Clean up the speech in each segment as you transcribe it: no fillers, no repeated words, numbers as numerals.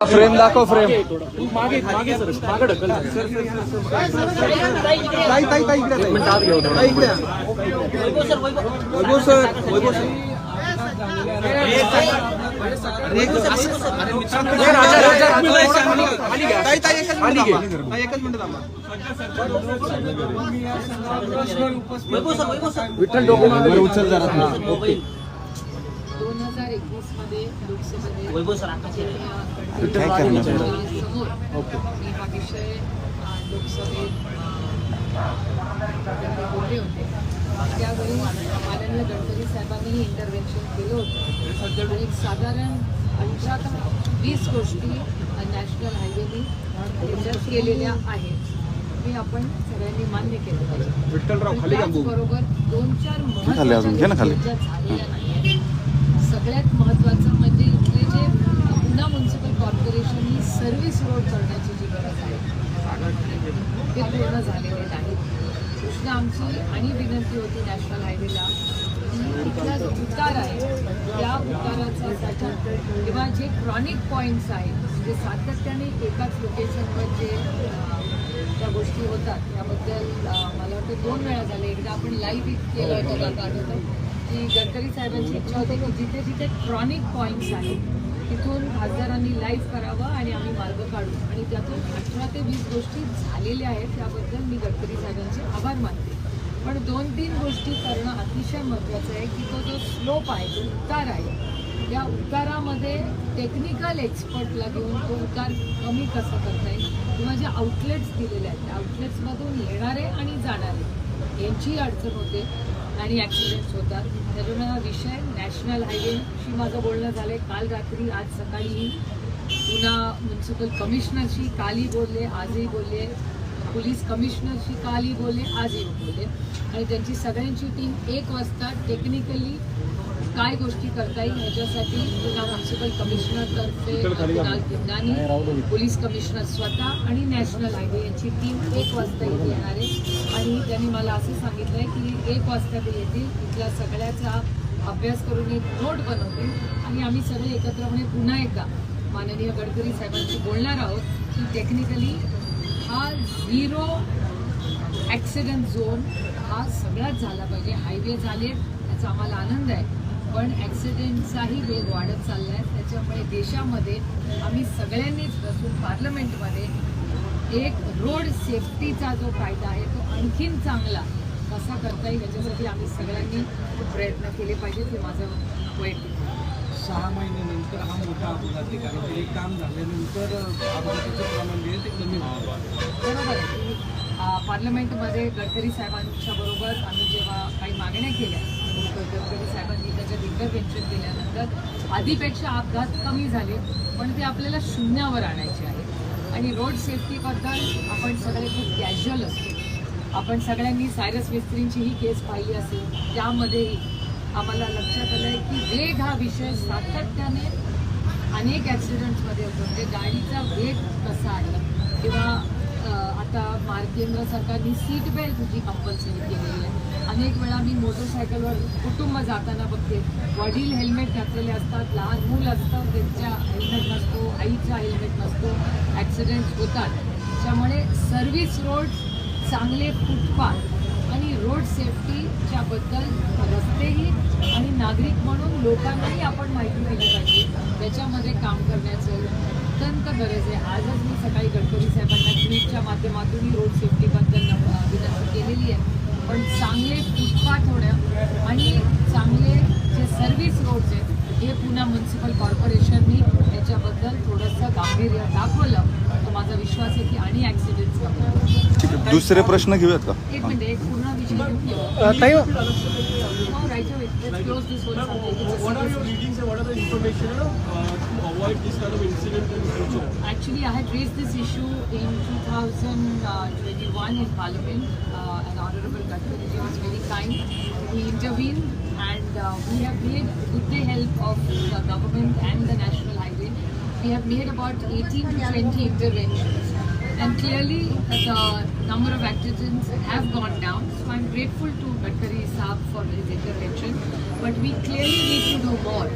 Frame दाखव frame मागे sir मागे ढकल ताई इकडे एक मिनिट आत घेऊ थोडं. इकडे वैभव सर एकच मिनिट थांबा. विठ्ठल डोके उचल जरा. 2021 मध्ये लोकसभेत काय करणार? समोर मी हा विषय लोकसभेत बोलले होते. त्यावेळी माननीय गडकरी साहेबांनी इंटरव्हेन्शन केलं होतं आणि साधारण 18 ते 20 गोष्टी नॅशनल हायवेनी त्याच्यात केलेल्या आहेत. हे आपण सगळ्यांनी मान्य केलं पाहिजे. विठ्ठलराव खाली बरोबर 2-4 खाली अजून घे ना खाली. झालेल्या नाही. सगळ्यात महत्त्वाचं म्हणजे इथले जे पुणे म्युन्सिपल कॉर्पोरेशननी सर्व्हिस रोड करण्याची जी गरज आहे ते पूर्ण झालेले नाही. कृष्ण आमची आणि विनंती होती नॅशनल हायवेला की इथला जो उतार आहे त्या उताराचा साठी किंवा जे क्रॉनिक पॉईंट्स आहेत म्हणजे सातत्याने एकाच लोकेशनवर जे त्या गोष्टी होतात त्याबद्दल मला वाटतं 2 वेळा झाले. एकदा आपण लाईव्ह केलं होतं का आठवतं की गडकरी साहेबांची इच्छा होती की जिथे जिथे क्रॉनिक पॉईंट्स आहेत तिथून खासदारांनी लाईव्ह करावं आणि आम्ही मार्ग काढू आणि त्यातून 18 ते 20 गोष्टी झालेल्या आहेत. त्याबद्दल मी गडकरी साहेबांचे आभार मानते. पण 2-3 गोष्टी करणं अतिशय महत्त्वाचं आहे की तो जो स्लोप आहे जो उतार आहे या उतारामध्ये टेक्निकल एक्सपर्टला घेऊन तो उतार कमी कसा करता येईल किंवा जे आउटलेट्स दिलेले आहेत त्या आउटलेट्समधून येणारे आणि जाणारे यांचीही अडचण होते आणि ॲक्सिडेंट्स होतात. त्याच्यामुळे हा विषय नॅशनल हायवेशी माझं बोलणं झालं आहे. काल रात्री आज सकाळीही पुणे म्युन्सिपल कमिशनरशी कालही बोलले, आजही बोलले, पोलीस कमिशनरशी कालही बोलले, आजही बोलले आणि त्यांची सगळ्यांची टीम 1 वाजता टेक्निकली काय गोष्टी करता येईल ह्याच्यासाठी पुणे म्युन्सिपल कमिशनरतर्फे कुणाल गिंडानी, पोलीस कमिशनर स्वतः आणि नॅशनल हायवे यांची टीम 1 वाजता इथे येणार आहे आणि त्यांनी मला असं सांगितलं आहे की 1 वाजता ते येतील. इथल्या सगळ्याचा अभ्यास करून एक नोट बनवतील आणि आम्ही सगळे एकत्रपणे पुन्हा एकदा माननीय गडकरी साहेबांशी बोलणार आहोत की टेक्निकली हा 0 ॲक्सिडेंट झोन हा सगळ्याच झाला पाहिजे. हायवे झाले त्याचा आम्हाला आनंद आहे पण ॲक्सिडेंटचाही वेग वाढत चालला आहे. त्याच्यामुळे देशामध्ये आम्ही सगळ्यांनीच बसून पार्लमेंटमध्ये एक रोड सेफ्टीचा जो कायदा आहे तो आणखीन चांगला कसा करता येईल याच्यासाठी आम्ही सगळ्यांनी प्रयत्न केले पाहिजेत. हे माझं वैयक्तिक 6 महिन्यानंतर हा मोठा अपघात आहे कारण ते काम झाल्यानंतर अपघाताचं प्रमाण जे आहे ते कमी होतं. बरोबर आहे की पार्लमेंटमध्ये गडकरी साहेबांच्या बरोबर आम्ही जेव्हा काही मागण्या केल्या गडकरी साहेबांनी त्याच्यात इंटरव्हेन्शन केल्यानंतर आधीपेक्षा अपघात कमी झाले पण ते आपल्याला शून्यावर आणायचे आहे आणि रोड सेफ्टीबद्दल आपण सगळे खूप कॅज्युअल असतो. आपण सगळ्यांनी सायरस मिस्त्रींची ही केस पाहिली असेल त्यामध्येही आम्हाला लक्षात आलं आहे की वेग हा विषय सातत्याने अनेक ॲक्सिडेंट्समध्ये होतो. म्हणजे गाडीचा वेग कसा आहे किंवा आता केंद्र सरकारने सीट बेल्ट जी कंपल्सरी केलेली आहे. अनेक वेळा मी मोटरसायकलवर कुटुंब जाताना बघते वडील हेल्मेट घातलेले असतात, लहान मूल असतं त्यांच्या हेल्मेट नसतो, आईचा हेल्मेट नसतो, ॲक्सिडेंट्स होतात. त्यामुळे सर्व्हिस रोड, चांगले फुटपाथ आणि रोड सेफ्टीच्याबद्दल रस्तेही आणि नागरिक म्हणून लोकांनाही आपण माहिती दिली पाहिजे. त्याच्यामध्ये काम करण्याचं अत्यंत गरज आहे. आजच मी सकाळी गडकरी साहेबांना ट्विटच्या माध्यमातूनही रोड सेफ्टीबद्दल विनंती केलेली आहे. पण चांगले फुटपाथ होणं आणि चांगले जे सर्व्हिस रोड्स आहेत हे पुणे म्युन्सिपल कॉर्पोरेशननी त्याच्याबद्दल थोडंसं गांभीर्य दाखवलं तर माझा विश्वास आहे की आणि ॲक्सिडेंट्स कमी. दुसरे प्रश्न घेऊयात का? एक मिनिट एक पूर्ण विषय घेऊन close this whole subject. What are your readings and what are the information to avoid this kind of incident in the future? Actually, I had raised this issue in 2021 in Parliament. And Honorable Gadkari ji was very kind. He intervened and we have made, with the help of the government and the National Highway, we have made about 18 to 20 interventions. And clearly the number of accidents have gone down. So I'm grateful to Gadkari Saab for his intervention. But we clearly need to do more.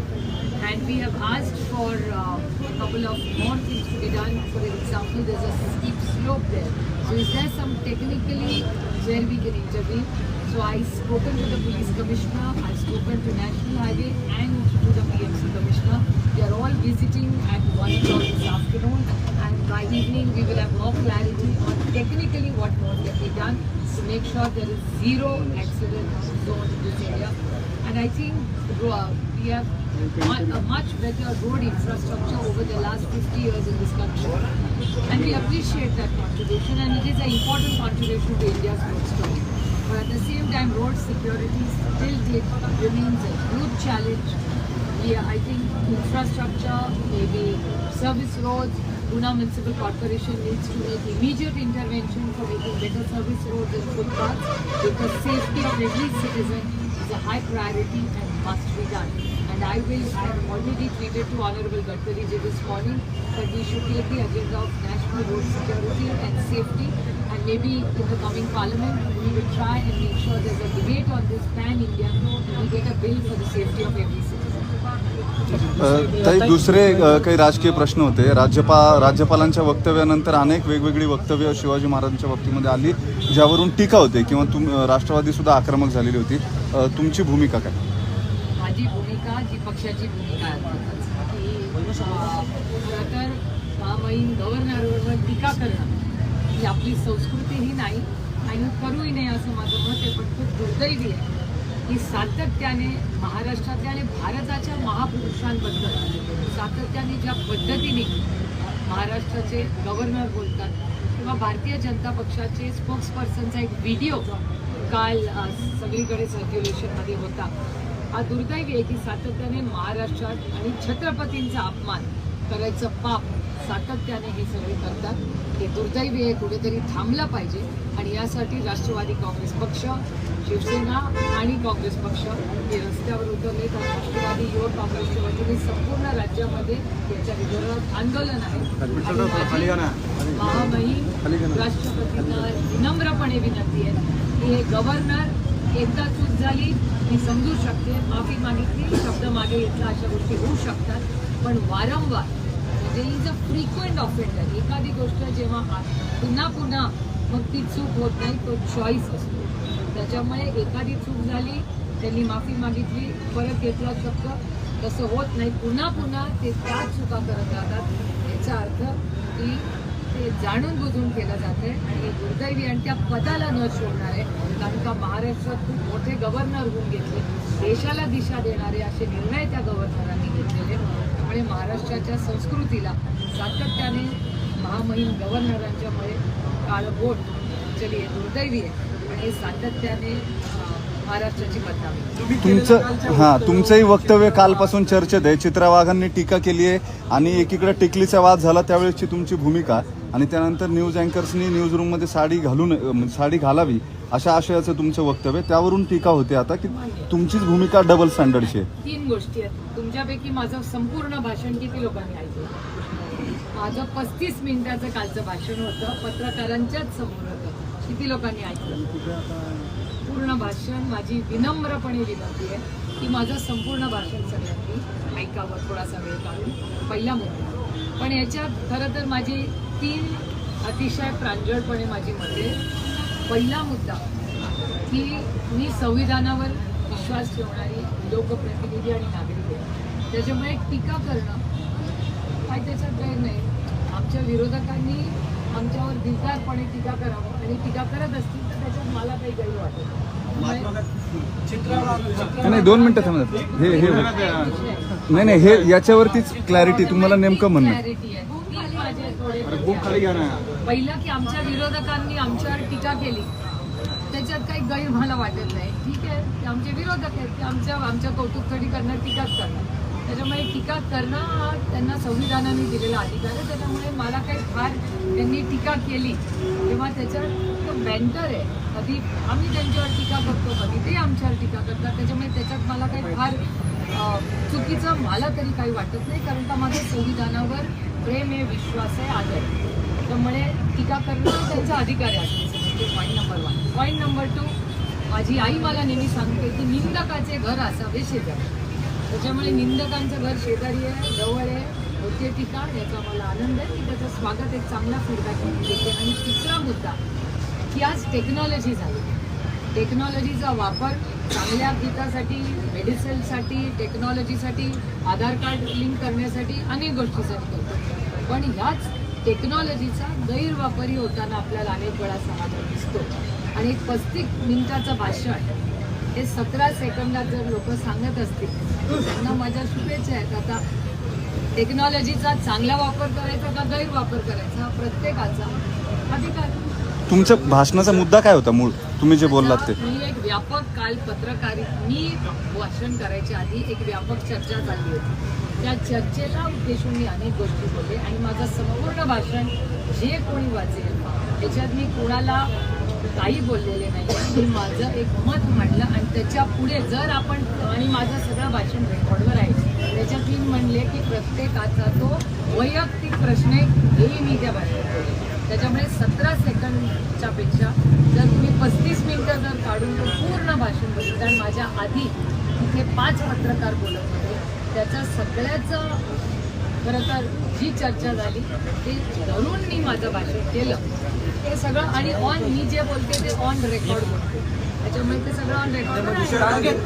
And we have asked for a couple of more things to be done. For example, there's a steep slope there. So is there some technically where we can intervene? So I've spoken to the police commissioner, I've spoken to National Highway and to the PMC commissioner. They are all visiting at 1 o'clock this afternoon, and by evening we will have more clarity on technically what more can be done to make sure there is zero accident zone in this area. And I think we have a much better road infrastructure over the last 50 years in this country. And we appreciate that contribution, and it is an important contribution to India's road story. But at the same time, road security still remains a huge challenge. I think infrastructure, maybe service roads, Pune Municipal Corporation needs to make immediate intervention for making better service roads and footpaths, because safety of every citizen is a high priority and must be done. And I have already tweeted to Honorable Gadkari ji this morning that we should take the agenda of national road security and safety, and maybe in the coming parliament we will try and make sure there's a debate on this pan-India and we get a bill for the safety of every citizen. ताई, दुसरे काही राजकीय प्रश्न होते. राज्यपालांच्या वक्तव्यानंतर अनेक वेगवेगळी वक्तव्य शिवाजी महाराजांच्या बाबतीमध्ये आली, ज्यावरून टीका होते किंवा राष्ट्रवादी सुद्धा आक्रमक झालेली होती. तुमची भूमिका काय? माझी भूमिका जी पक्षाची भूमिका आहे की खरं तर महामहिम गव्हर्नरवर टीका करणं ही आपली संस्कृतीही नाही आणि करूही नाही असं माझं मत आहे. पण खूप दुर्दैवी आहे की सातत्याने महाराष्ट्रातल्या आणि भारताच्या महापुरुषांबद्दल सातत्याने ज्या पद्धतीने महाराष्ट्राचे गव्हर्नर बोलतात किंवा भारतीय जनता पक्षाचे स्पोक्सपर्सनचा एक व्हिडिओ काल सगळीकडे सर्क्युलेशनमध्ये होता. हा दुर्दैवी आहे की सातत्याने महाराष्ट्रात आणि छत्रपतींचा अपमान करायचं पाप सातत्याने हे सगळे करतात. हे दुर्दैवी आहे, कुठेतरी थांबलं पाहिजे. आणि यासाठी राष्ट्रवादी काँग्रेस पक्ष, शिवसेना आणि काँग्रेस पक्ष हे रस्त्यावर उतरले. तर राष्ट्रवादी युवक काँग्रेसच्या वतीने संपूर्ण राज्यामध्ये याच्या विरोधात आंदोलन आहे. महामहिम राष्ट्रपतींना विनम्रपणे विनंती आहे की हे गव्हर्नर एकदा चूक झाली मी समजू शकते, माफी मागितली, शब्द मागे घेतला, अशा गोष्टी होऊ शकतात. पण वारंवार म्हणजे इज अ फ्रिक्वेंट ऑफेंडर. एखादी गोष्ट जेव्हा पुन्हा पुन्हा मग ती चूक होत नाही, तो चॉईस असतो. त्याच्यामुळे एखादी चूक झाली, त्यांनी माफी मागितली, परत घेतला शब्द, तसं होत नाही. पुन्हा पुन्हा ते त्याच चुका करत राहतात. याचा अर्थ की ते जाणून बुजून केलं जातं आहे आणि हे दुर्दैवी आणि त्या पदाला न सोडणार आहे. कारण का महाराष्ट्रात खूप मोठे गव्हर्नर होऊन घेतले, देशाला दिशा देणारे असे निर्णय त्या गव्हर्नरांनी घेतलेले. त्यामुळे महाराष्ट्राच्या संस्कृतीला सातत्याने महामहिम गव्हर्नरांच्यामुळे काळबोट चली हे दुर्दैवी आहे आणि हे सातत्याने महाराष्ट्राची बदनामी. तुमचंही वक्तव्य कालपासून चर्चेत आहे. चित्रा वाघांनी टीका केली आहे आणि एकीकडे टिकलीचा वाद झाला त्यावेळेसची तुमची भूमिका, आणि त्यानंतर न्यूज अँकर्सनी न्यूज रूममध्ये साडी घालावी अशा आशयाचं तुमचं वक्तव्य, त्यावरून टीका होते आता की तुमचीच भूमिका डबल स्टँडर्डची आहे. 3 गोष्टी आहेत. तुमच्यापैकी माझं संपूर्ण भाषण किती लोकांनी ऐकलं? माझं 35 मिनिटाचं कालचं भाषण होतं, पत्रकारांच्याच समोर होतं. किती लोकांनी ऐकलं? पूर्ण भाषण. माझी विनम्रपणे विनंती आहे की माझं संपूर्ण भाषण सगळ्यांनी ऐकावं थोडासा वेळ काढून. पहिला मुद्दा. पण याच्यात खरं तर माझी 3 अतिशय प्रांजळपणे माझी मते. पहिला मुद्दा की मी संविधानावर विश्वास ठेवणारी लोकप्रतिनिधी आणि नागरिक आहे. त्याच्यामुळे टीका करणं काय त्याच्यात काही नाही. आमच्या विरोधकांनी आमच्यावर दिलदारपणे टीका करावं आणि टीका करत असतील तर त्याच्यात मला काही गैर वाटत नाही. 2 मिनिटं थांबा. नाही हे याच्यावरतीच क्लॅरिटी तुम्हाला नेमकं म्हणणं. क्लॅरिटी आहे. पहिला की आमच्या विरोधकांनी आमच्यावर टीका केली, त्याच्यात काही गैर मला वाटत नाही. ठीक आहे, ते आमचे विरोधक आहेत, ते आमच्या कौतुकथडी करणार, टीकाच करणार. त्याच्यामुळे टीका करणं हा त्यांना संविधानाने दिलेला अधिकार आहे. त्याच्यामुळे मला काही फार त्यांनी टीका केली तेव्हा त्याच्यात बँटर आहे. कधी आम्ही त्यांच्यावर टीका करतो, कधी ते आमच्यावर टीका करतात. त्याच्यामुळे त्याच्यात मला काही फार चुकीचं मला तरी काही वाटत नाही. कारण का माझं संविधानावर प्रेम आहे, विश्वास आहे, आदर आहे. त्यामुळे टीका करणं त्यांचा अधिकार आहे. Point number 1. पॉईंट नंबर 2, माझी आई मला नेहमी सांगते की निंदकाचे घर असावे शेजारी. त्याच्यामुळे निंदकांचं घर शेजारी आहे, जवळ आहे, होते टीका, याचा मला आनंद आहे की त्याचं स्वागत एक चांगला फीडबॅक म्हणून देते. आणि तिसरा मुद्दा की आज टेक्नॉलॉजी झाली. टेक्नॉलॉजीचा वापर चांगल्या हितासाठी, मेडिसिनसाठी, टेक्नॉलॉजीसाठी, आधार कार्ड लिंक करण्यासाठी, अनेक गोष्टीसाठी करतो. पण ह्याच टेक्नॉलॉजीचा गैरवापरही होताना आपल्याला अनेक वेळा समाजात दिसतो. आणि एक 35 मिनिटाचं भाषण हे 17 सेकंदात जर लोक सांगत असतील तर त्यांना माझ्या शुभेच्छा आहेत. आता टेक्नॉलॉजीचा चांगला वापर करायचा का गैरवापर करायचा हा प्रत्येकाचा अधिकार. तुमच्या भाषणाचा मुद्दा काय होता मूळ तुम्ही जे बोललात ते? मी एक व्यापक काल मी भाषण करायच्या आधी एक व्यापक चर्चा झाली होती. त्या चर्चेला उद्देशून मी अनेक गोष्टी बोलले आणि माझं संपूर्ण भाषण जे कोणी वाचेल त्याच्यात मी कोणाला काही बोललेले नाही. मी माझं एक मत मांडलं आणि त्याच्या पुढे जर आपण आणि माझं सगळं भाषण रेकॉर्डवर आहे त्याच्यात मी म्हणले की प्रत्येकाचा तो वैयक्तिक प्रश्न आहे हेही मी त्या भाषणात बोलले. त्याच्यामुळे 17 सेकंडच्या पेक्षा जर तुम्ही 35 मिनिटं जर काढून तो पूर्ण भाषण बघितलं आणि माझ्या आधी तिथे 5 पत्रकार बोलत होते त्याचा सगळ्याचं खरं तर जी चर्चा झाली ते धरून मी माझं भाषण केलं ते सगळं. आणि मी जे बोलते ते ऑन रेकॉर्ड बोलते त्याच्यामुळे ते सगळं ऑन रेकॉर्ड.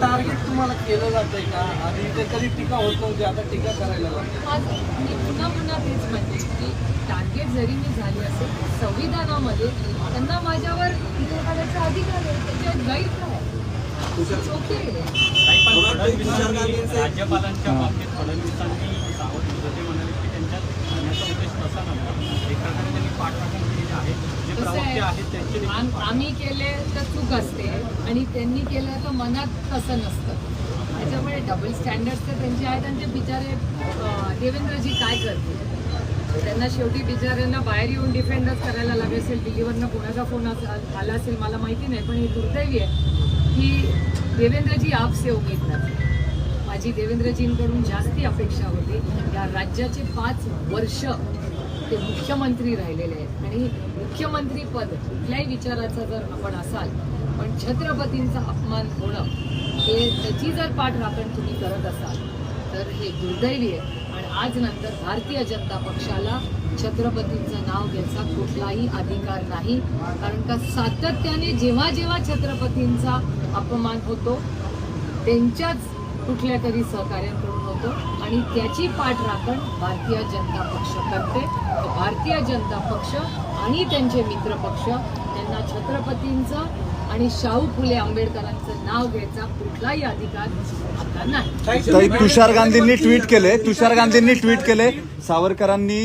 टार्गेट तुम्हाला केलं जातंय का आधी ते कधी टीका होत नव्हती आता टीका करायला लागते. मी पुन्हा तेच म्हणते की टार्गेट जरी मी झाली असेल संविधानामध्ये त्यांना माझ्यावर टीका करायचा अधिकार आहे. त्याच्यात गैर काय ओके. राज्यपालांच्या बाबतीत फडणवीसांनी सावध होतं. ते म्हणाले की त्यांच्या सांगण्याचा उद्देश तसा नव्हता. एक प्रकारे त्यांनी पाठराखण केलेली आहे. जे प्रवक्ते आहेत त्यांचे आम्ही केले तर चूक असते आणि त्यांनी केलं तर मनात तसं नसतं. त्याच्यामुळे डबल स्टँडर्ड्स तर त्यांचे आहेत आणि ते बिचारे देवेंद्रजी काय करतील. त्यांना शेवटी बिचाऱ्यांना बाहेर येऊन डिफेंडच करायला लागले असेल. दिल्लीवरनं कोणाचा फोन आला असेल मला माहिती नाही. पण हे दुर्दैवी आहे की देवेंद्रजी आपसे उमेदवार. माझी देवेंद्रजींकडून जास्ती अपेक्षा होती. या राज्याचे 5 वर्ष ते मुख्यमंत्री राहिलेले आहेत आणि मुख्यमंत्री पद कुठल्याही विचाराचा जर आपण असाल पण छत्रपतींचा अपमान होणं हे त्याची जर पाठराखण तुम्ही करत असाल तर हे दुर्दैवी आहे. आणि आज नंतर भारतीय जनता पक्षाला छत्रपतींचं नाव घ्यायचा कुठलाही अधिकार नाही. कारण का सातत्याने जेव्हा जेव्हा छत्रपतींचा अपमान होतो त्यांच्याच कुठल्या तरी सहकार्यांकडून होतो आणि त्याची पाठराखण भारतीय जनता पक्ष करते. भारतीय जनता पक्ष आणि त्यांचे मित्र पक्ष त्यांना छत्रपतींचं आणि शाहू फुले आंबेडकरांचं नाव घ्यायचा कुठलाही अधिकार आता नाही. तुषार गांधींनी ट्विट केले सावरकरांनी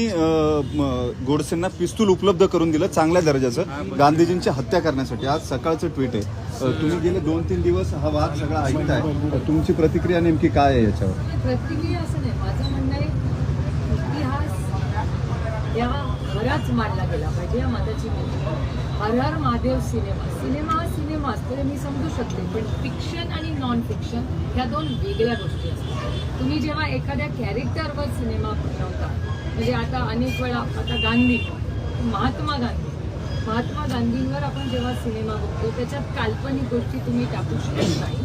गोडसेंना पिस्तूल उपलब्ध करून दिलं चांगल्या दर्जाचं गांधीजींची हत्या करण्यासाठी. आज सकाळचं ट्विट आहे. तुम्ही गेले 2-3 दिवस हा वाद सगळा ऐकताय. तुमची प्रतिक्रिया नेमकी काय आहे याच्यावर? प्रतिक्रिया असं नाही. माझं म्हणणं आहे इतिहास या बराच मांडला गेला पाहिजे. या मताची हर हर महादेव सिनेमा हा सिनेमा असतो हे मी समजू शकते. पण फिक्शन आणि नॉन फिक्शन ह्या 2 वेगळ्या गोष्टी असतात. तुम्ही जेव्हा एखाद्या कॅरेक्टरवर सिनेमा बनवता म्हणजे आता अनेक वेळा आता महात्मा गांधींवर आपण जेव्हा सिनेमा बघतो त्याच्यात काल्पनिक गोष्टी तुम्ही टाकू शकत नाही.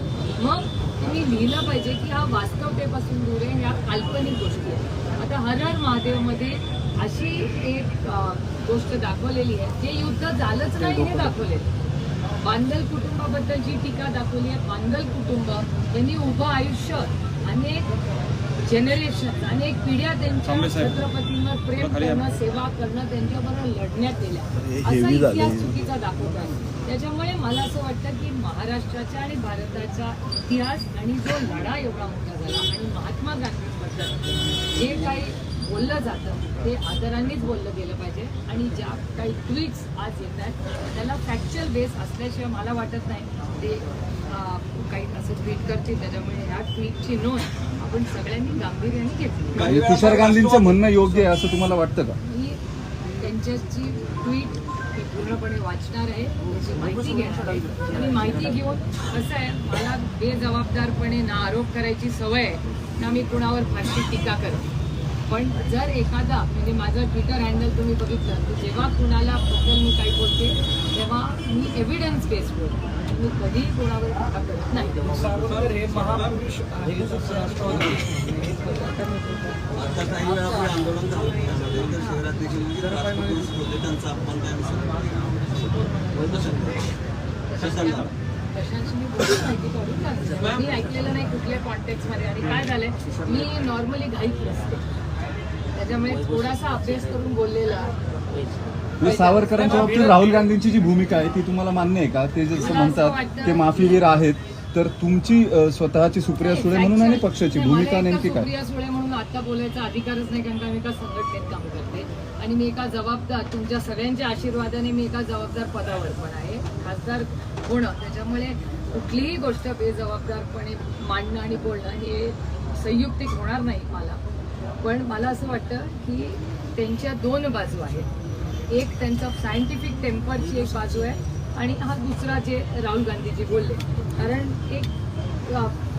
मग तुम्ही लिहिलं पाहिजे की हा वास्तवतेपासून दूर आहे ह्या काल्पनिक गोष्टी आहेत. आता हर हर महादेवमध्ये अशी एक गोष्ट दाखवलेली आहे जे युद्ध झालंच नाही हे दाखवले. बांदल कुटुंबाबद्दल जी टीका दाखवली आहे बांदल कुटुंब त्यांनी उभं आयुष्य अनेक जनरेशन अनेक पिढ्या त्यांच्या छत्रपतींवर प्रेम करणं सेवा करणं त्यांच्याबरोबर लढण्यात गेल्या असा इतिहास चुकीचा दाखवत आहे. त्याच्यामुळे मला असं वाटतं की महाराष्ट्राच्या आणि भारताचा इतिहास आणि जो लढा एवढा मोठा झाला आणि महात्मा गांधींबद्दल जे काही बोललं जातं ते आदरानेच बोललं गेलं पाहिजे. आणि ज्या काही ट्विट्स आज येत आहेत त्याला फॅक्च्युअल बेस असल्याशिवाय मला वाटत नाही ते काही असं ट्विट करतील. त्याच्यामुळे ह्या ट्विटची नोंद आपण सगळ्यांनी गांभीर्याने घेतली. तुषार गांधींचं म्हणणं योग्य आहे असं तुम्हाला वाटतं का? मी त्यांच्याची ट्विट मी पूर्णपणे वाचणार आहे त्याची माहिती घेणार आहे आणि माहिती घेऊन कसं आहे मला बेजबाबदारपणे ना आरोप करायची सवय आहे ना मी कुणावर फारशी टीका करते. पण जर एखादा म्हणजे माझं ट्विटर हँडल तुम्ही बघितलं तर जेव्हा कुणाला बद्दल मी काही बोलते तेव्हा मी एव्हिडन्स बेस्ड बोलते. मी कधीही कोणावर टीका करत नाही. सावरकर हे महापुरुष आहेत असं राष्ट्रवादी आता काही वेळापूर्वी आंदोलन झालं पुण्यामध्ये तर शहरात देखील राजपुरुष होते त्यांचा अपमान काय कशाची मी बोलून माहिती काढून टाकते. मी ऐकलेलं नाही कुठल्या कॉन्टेक्स्टमध्ये. आणि काय झालंय, मी नॉर्मली घाईत नसते, त्याच्यामुळे थोडासा अभ्यास करून बोललेला. म्हणजे सावरकरांच्या बाबतीत राहुल गांधींची जी भूमिका आहे ती तुम्हाला मान्य आहे का? ते जसं म्हणतात ते माफीवीर आहेत, तर तुमची स्वतःची सुप्रिया सुळे म्हणून आणि पक्षाची भूमिका नेमकी काय? सुप्रिया सुळे म्हणून आता बोलायचा अधिकारच नाही, कारण का मी एका संघटनेत काम करते आणि मी एका जबाबदार, तुमच्या सगळ्यांच्या आशीर्वादाने मी एका जबाबदार पदावर पण आहे, खासदार होणं. त्याच्यामुळे कुठलीही गोष्ट बेजबाबदारपणे मांडणं आणि बोलणं हे संयुक्तिक होणार नाही मला. पण मला असं वाटतं की त्यांच्या दोन बाजू आहेत. एक त्यांचा सायंटिफिक टेम्परची एक बाजू आहे आणि हा दुसरा जे राहुल गांधीजी बोलले. कारण एक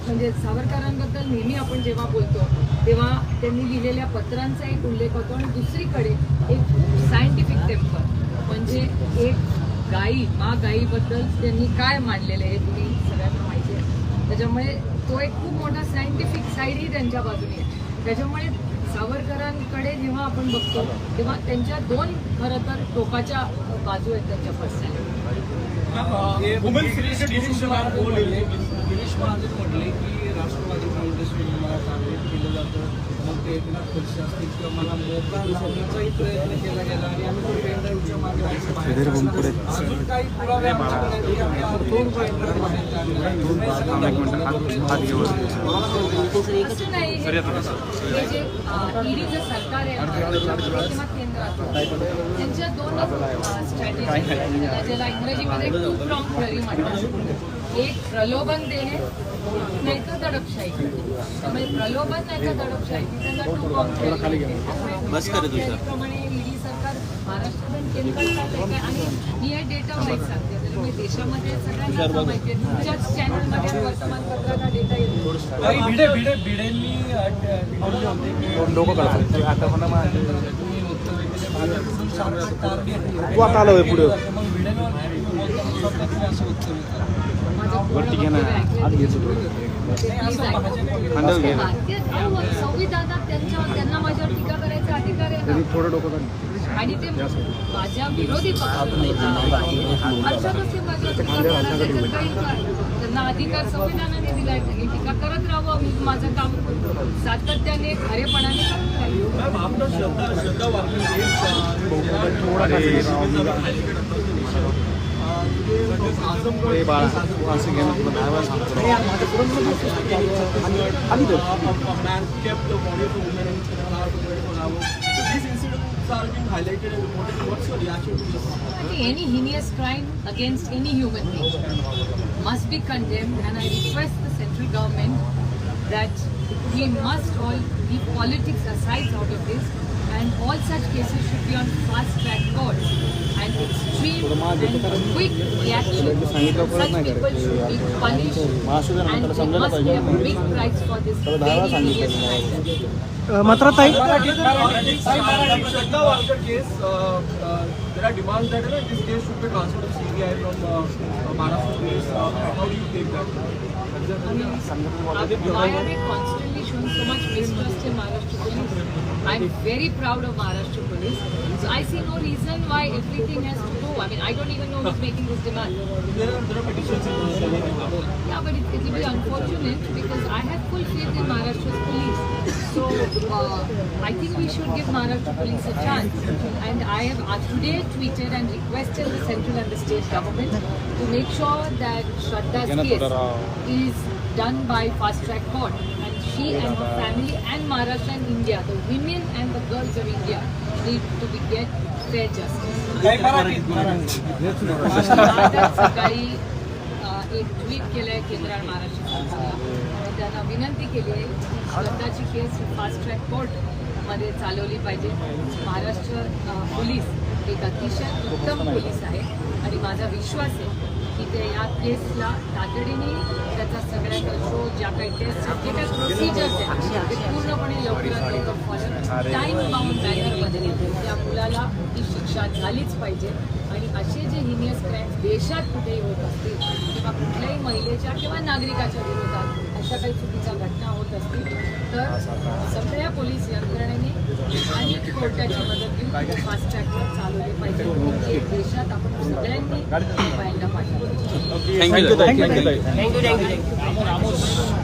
म्हणजे सावरकरांबद्दल नेहमी आपण जेव्हा बोलतो तेव्हा त्यांनी लिहिलेल्या पत्रांचा एक उल्लेख होतो आणि दुसरीकडे एक सायंटिफिक टेम्पर म्हणजे एक गायीबद्दल त्यांनी काय मांडलेलं आहे हे तुम्ही सगळ्यांना माहिती आहे. त्याच्यामुळे तो एक खूप मोठा सायंटिफिक साईडही त्यांच्या बाजूने आहे. त्याच्यामुळे सावरकरांकडे जेव्हा आपण बघतो तेव्हा त्यांच्या दोन खरं तर टोकाच्या बाजू आहेत त्यांच्या पर्सनॅलिटी. गिरीश महाजन म्हटले की राष्ट्रवादी काँग्रेसने मला टार्गेट केलं जातं, मग ते एकनाथ खडसे असतील किंवा मला मोका लावण्याचाही प्रयत्न केला गेला आणि आम्ही तो पेनड्राईव्हच्या मागे अजून काही पुरावे आमच्याकडे आहेत की आम्ही दोन पेनड्राईव्ह असं नाही, हे जे ईडीचं सरकार आहे किंवा केंद्रात त्यांच्या दोनच स्ट्रॅटेजी, ज्याला इंग्रजीमध्ये टू प्रॉन्ग थिअरी म्हणतात. एक प्रलोभन देणे नाहीतर दडपशाही. त्यामुळे प्रलोभन नाहीतर दडपशाही त्यांना टू प्रॉन्ग थिअरी. त्याप्रमाणे ईडी सरकार महाराष्ट्रात आणि केंद्रात काय आणि मी हे डेटा माहीत सांगते. त्याच्यामुळे देशामध्ये सगळ्यांना माहिती आहे. तुमच्याच चॅनलमध्ये वर्तमानपत्रात हा डेटा येतो. भिडेंनी संविधानात त्यांना माझ्यावर टीका करायचा अधिकार आहे ना. आणि ते माझ्या विरोधी पक्षाचे अर्थातच ते माझ्यावर टीका करणार. त्याच्यात काही त्यांना अधिकार संविधानाने दिलाय, त्यांनी टीका करत राहावं. मी माझं काम सातत्याने खरेपणाने करत राहील. Any heinous crime against any human being must be condemned, and I request the central government that we must all leave politics aside out of this, and all such cases should be on fast track courts, and extreme and quick reaction. Such people should be punished, and there must be a big price for this very heinous crime. मात्र Shraddha Walker case, there are demands that this case should be transferred to CBI from Maharashtra police. How do you take that? Why are they constantly showing so much mistrust in Maharashtra police? I'm very proud of Maharashtra police. So I see no reason why everything has to go. I mean, I don't even know who's making this demand. There are petitions in the Yeah, but it will be unfortunate because I have full faith in Maharashtra's police. So I think we should give Maharashtra police a chance. And I have today tweeted and requested the central and the state government to make sure that Shraddha's case is done by fast track court. And she and her family and Maharashtra and India, the women and the girls of India need to get fair justice. आज सकाळी एक tweet केलंय केंद्र आणि महाराष्ट्र सरकारला आणि त्यांना विनंती केली आहे श्रद्धाची केस फास्ट ट्रॅक कोर्टमध्ये चालवली पाहिजे. महाराष्ट्र पोलीस एक अतिशय उत्तम पोलीस आहे आणि माझा विश्वास आहे की ते या केसला तातडीने त्याचा सगळ्या शोध ज्या काही टेस्ट जे काही प्रोसिजर्स आहेत ते पूर्णपणे लवकरात लवकर फॉलो टाईम बाउंड मॅनरमध्ये त्या त्या मुलाला ती शिक्षा झालीच पाहिजे. आणि असे जे हिनियस क्राईम्स देशात कुठेही होत असतील किंवा कुठल्याही महिलेच्या किंवा नागरिकाच्या विरोधात अशा काही चुकीच्या घटना होत असतील तर सगळ्या पोलीस यंत्रणेने आणि कोर्टाची मदत घेऊन फास्ट ट्रॅकवर चालवले पाहिजे. म्हणजे देशात आपण सगळ्यांनी पाहायला पाहिजे. थँक्यू.